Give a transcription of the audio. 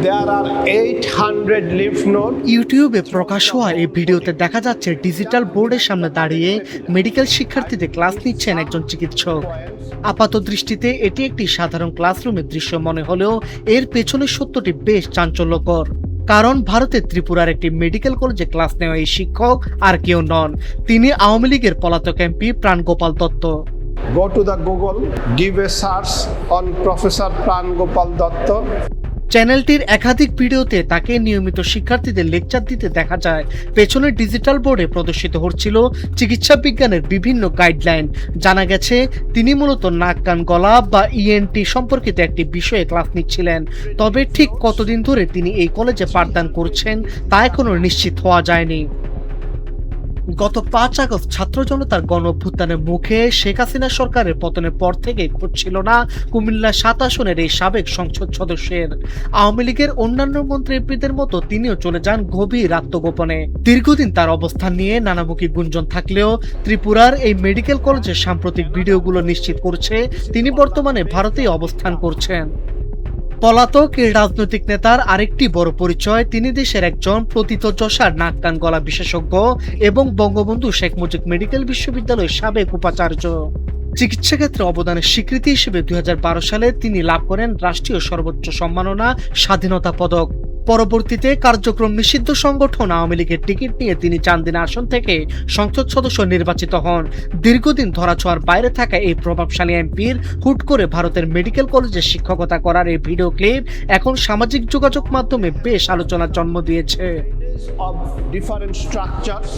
There are 800 lymph nodes. ইউটিউবে প্রকাশ হওয়া এই ভিডিওতে দেখা যাচ্ছে ডিজিটাল বোর্ডের সামনে দাঁড়িয়ে মেডিকেল শিক্ষার্থীদের ক্লাস নিচ্ছেন একজন চিকিৎসক। আপাত দৃষ্টিতে এটি একটি সাধারণ ক্লাসরুমের দৃশ্য মনে হলেও এর পেছনের সত্যটি বেশ চাঞ্চল্যকর। কারণ ভারতের ত্রিপুরার একটি মেডিকেল কলেজে ক্লাস নেওয়া এই শিক্ষক আর কেউ নন, তিনি আওয়ামী লীগের পলাতক MP Prangopal Dutta. Go to the Google, give a search on Professor Pran Gopal Datta. চ্যানেলটির একাধিক ভিডিওতে তাকে নিয়মিত শিক্ষার্থীদের লেকচার দিতে দেখা যায়। পেছনে ডিজিটাল বোর্ডে প্রদর্শিত হচ্ছিল চিকিৎসা বিজ্ঞানের বিভিন্ন গাইডলাইন। জানা গেছে তিনি মূলত নাক কান গলা বা ইএনটি সম্পর্কিত একটি বিষয়ে ক্লাস নিচ্ছিলেন। তবে ঠিক কতদিন ধরে তিনি এই কলেজে পাঠদান করছেন তা এখনো নিশ্চিত হওয়া যায়নি। গত 5 আগস্ট ছাত্র জনতার গণ অভ্যুত্থানের মুখে শেখ হাসিনা সরকারের পতনের পর থেকে খোঁজ ছিল না কুমিল্লা 7 আসনের এই সাবেক সংসদ সদস্যের। আওয়ামী লীগের অন্যান্য মন্ত্রী এমপিদের মতো তিনিও চলে যান গভীর আত্মগোপনে। দীর্ঘদিন তার অবস্থান নিয়ে নানামুখী গুঞ্জন থাকলেও ত্রিপুরার এই মেডিকেল কলেজের সাম্প্রতিক ভিডিওগুলো নিশ্চিত করছে তিনি বর্তমানে ভারতেই অবস্থান করছেন। পলাতক এই রাজনৈতিক নেতার আরেকটি বড় পরিচয়, তিনি দেশের একজন প্রথিতযশার নাক কান গলা বিশেষজ্ঞ এবং বঙ্গবন্ধু শেখ মুজিব মেডিকেল বিশ্ববিদ্যালয়ের সাবেক উপাচার্য। চিকিৎসা ক্ষেত্রে অবদানের স্বীকৃতি হিসেবে 2012 সালে তিনি লাভ করেন রাষ্ট্রীয় সর্বোচ্চ সম্মাননা স্বাধীনতা পদক। পরবর্তীতে কার্যক্রম নিষিদ্ধ সংগঠন আওয়ামী লীগের টিকিট নিয়ে তিনি চান্দিনা আসন থেকে সংসদ সদস্য নির্বাচিত হন। দীর্ঘদিন ধরাছোঁয়ার বাইরে থাকা এই প্রভাবশালী এমপির হুট করে ভারতের মেডিকেল কলেজে শিক্ষকতা করার এই ভিডিও ক্লিপ এখন সামাজিক যোগাযোগ মাধ্যমে বেশ আলোচনার জন্ম দিয়েছে। Of different structures.